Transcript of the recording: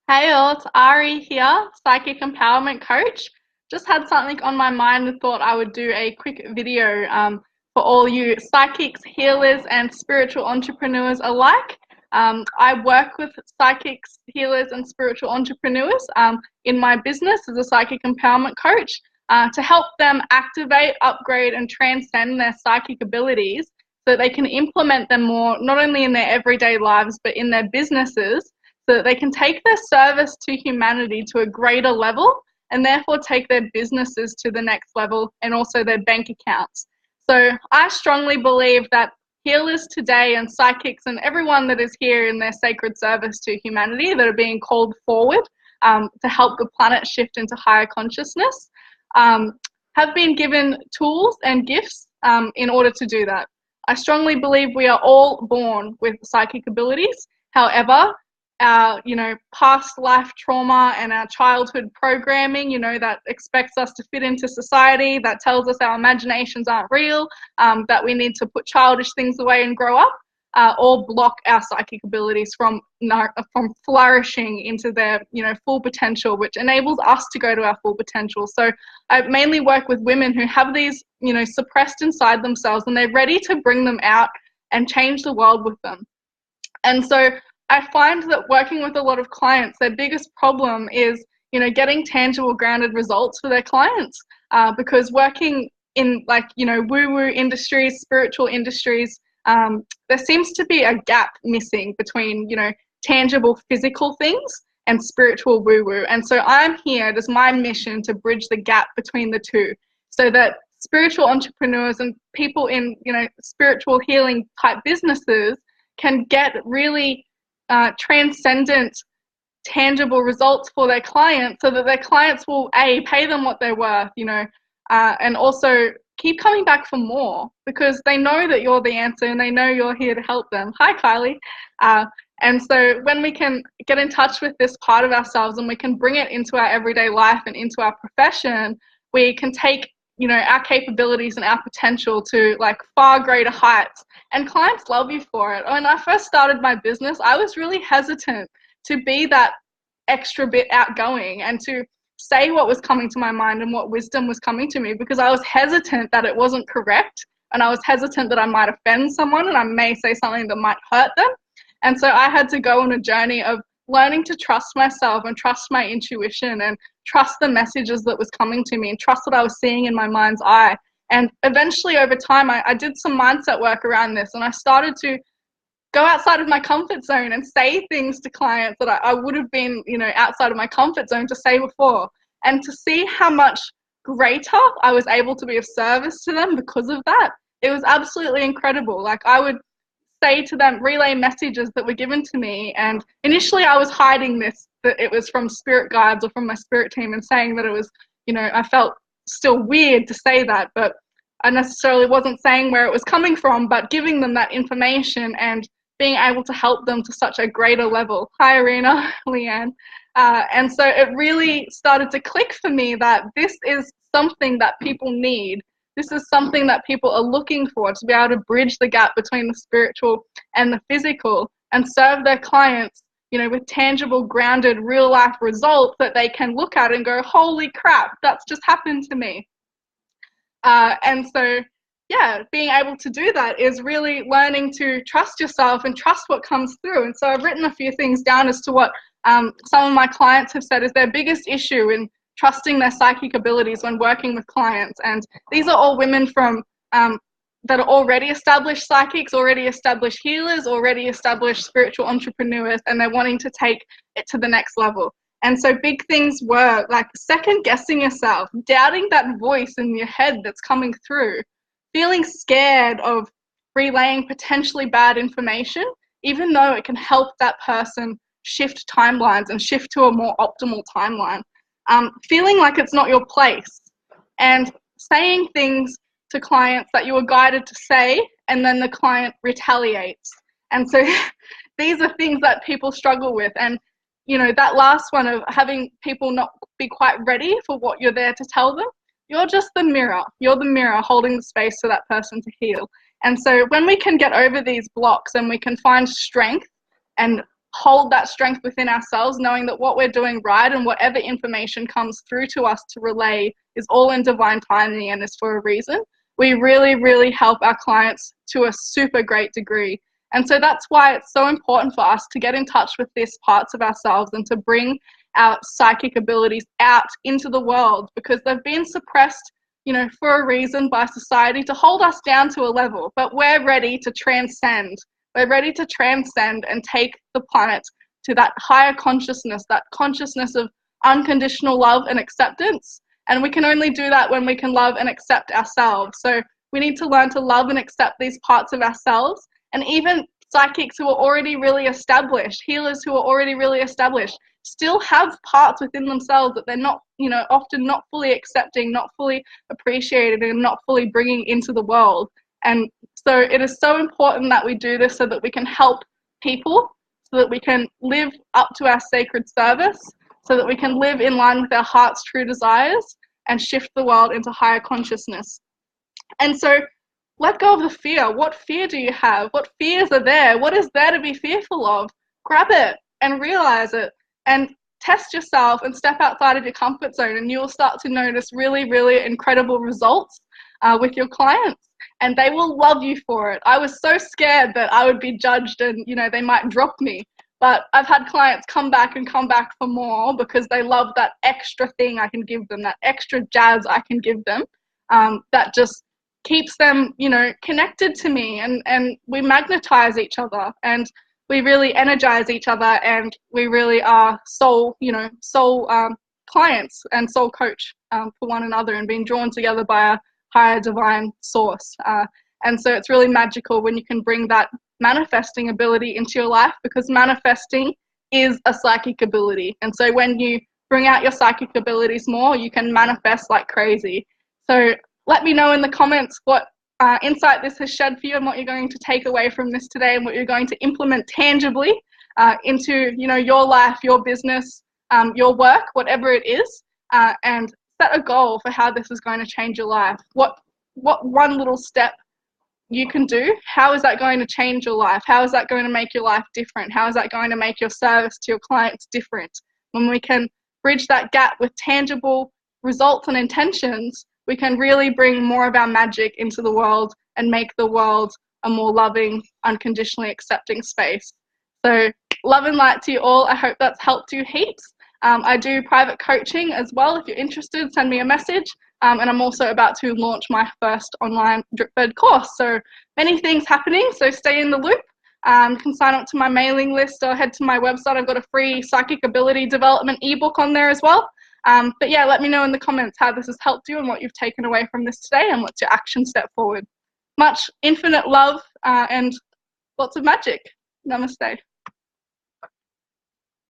Hey all, it's Ari here, Psychic Empowerment Coach. Just had something on my mind and thought I would do a quick video for all you psychics, healers, and spiritual entrepreneurs alike. I work with psychics, healers, and spiritual entrepreneurs in my business as a Psychic Empowerment Coach to help them activate, upgrade, and transcend their psychic abilities so that they can implement them more, not only in their everyday lives, but in their businesses so that they can take their service to humanity to a greater level and therefore take their businesses to the next level and also their bank accounts. So I strongly believe that healers today and psychics and everyone that is here in their sacred service to humanity that are being called forward to help the planet shift into higher consciousness have been given tools and gifts in order to do that. I strongly believe we are all born with psychic abilities. However, our past life trauma and our childhood programming that expects us to fit into society, that tells us our imaginations aren't real, that we need to put childish things away and grow up, all block our psychic abilities from flourishing into their full potential, which enables us to go to our full potential. So I mainly work with women who have these suppressed inside themselves and they're ready to bring them out and change the world with them. And so I find that working with a lot of clients, their biggest problem is, getting tangible, grounded results for their clients. Because working in woo-woo industries, spiritual industries, there seems to be a gap missing between, tangible physical things and spiritual woo-woo. And so I'm here, it is my mission to bridge the gap between the two so that spiritual entrepreneurs and people in, spiritual healing type businesses can get really transcendent, tangible results for their clients so that their clients will, pay them what they're worth, and also keep coming back for more because they know that you're the answer and they know you're here to help them. Hi, Kylie. And so when we can get in touch with this part of ourselves and we can bring it into our everyday life and into our profession, we can take our capabilities and our potential to far greater heights. And clients love you for it. When I first started my business, I was really hesitant to be that extra bit outgoing and to say what was coming to my mind and what wisdom was coming to me because I was hesitant that it wasn't correct and I was hesitant that I might offend someone and I may say something that might hurt them. And so I had to go on a journey of learning to trust myself and trust my intuition and trust the messages that was coming to me and trust what I was seeing in my mind's eye. And eventually over time, I did some mindset work around this and I started to go outside of my comfort zone and say things to clients that I would have been, outside of my comfort zone to say before. And to see how much greater I was able to be of service to them because of that, it was absolutely incredible. I would say to them, relay messages that were given to me. And initially I was hiding this, that it was from spirit guides or from my spirit team and saying that it was, I felt still weird to say that, but I necessarily wasn't saying where it was coming from, but giving them that information and being able to help them to such a greater level. Hi, Arena, Leanne. And so it really started to click for me that this is something that people need. This is something that people are looking for, to be able to bridge the gap between the spiritual and the physical and serve their clients, with tangible, grounded, real life results that they can look at and go, holy crap, that's just happened to me. And so, being able to do that is really learning to trust yourself and trust what comes through. And so I've written a few things down as to what some of my clients have said is their biggest issue in trusting their psychic abilities when working with clients. And these are all women from that are already established psychics, already established healers, already established spiritual entrepreneurs, and they're wanting to take it to the next level. And so big things were second guessing yourself, doubting that voice in your head that's coming through, feeling scared of relaying potentially bad information, even though it can help that person shift timelines and shift to a more optimal timeline. Feeling like it's not your place and saying things to clients that you were guided to say, and then the client retaliates. And so these are things that people struggle with. And that last one of having people not be quite ready for what you're there to tell them, you're just the mirror. You're the mirror holding the space for that person to heal. And so when we can get over these blocks and we can find strength and hold that strength within ourselves, knowing that what we're doing right and whatever information comes through to us to relay is all in divine timing and is for a reason, we really, really help our clients to a super great degree. And so that's why it's so important for us to get in touch with these parts of ourselves and to bring our psychic abilities out into the world, because they've been suppressed, you know, for a reason by society to hold us down to a level. But we're ready to transcend. We're ready to transcend and take the planet to that higher consciousness, that consciousness of unconditional love and acceptance. And we can only do that when we can love and accept ourselves. So we need to learn to love and accept these parts of ourselves. And even psychics who are already really established, healers who are already really established, still have parts within themselves that they're not, you know, often not fully accepting, not fully appreciated, and not fully bringing into the world. And so it is so important that we do this so that we can help people, so that we can live up to our sacred service, so that we can live in line with our heart's true desires and shift the world into higher consciousness. And so let go of the fear. What fear do you have? What fears are there? What is there to be fearful of? Grab it and realize it and test yourself and step outside of your comfort zone, and you will start to notice really, really incredible results with your clients, and they will love you for it. I was so scared that I would be judged and, you know, they might drop me. But I've had clients come back and come back for more because they love that extra thing I can give them, that extra jazz I can give them, that just keeps them, you know, connected to me, and we magnetize each other, and we really energize each other, and we really are soul clients and soul coach for one another, and being drawn together by a higher divine source. And so it's really magical when you can bring that manifesting ability into your life, because manifesting is a psychic ability. And so when you bring out your psychic abilities more, you can manifest like crazy. So let me know in the comments what insight this has shed for you, and what you're going to take away from this today, and what you're going to implement tangibly into, you know, your life, your business, your work, whatever it is, and set a goal for how this is going to change your life. What one little step you can do, how is that going to change your life? How is that going to make your life different? How is that going to make your service to your clients different? When we can bridge that gap with tangible results and intentions, we can really bring more of our magic into the world and make the world a more loving, unconditionally accepting space. So love and light to you all. I hope that's helped you heaps. I do private coaching as well. If you're interested, send me a message. And I'm also about to launch my first online Dripbird course. So many things happening, so stay in the loop. You can sign up to my mailing list or head to my website. I've got a free psychic ability development ebook on there as well. But yeah, let me know in the comments how this has helped you and what you've taken away from this today, and what's your action step forward. Much infinite love and lots of magic. Namaste.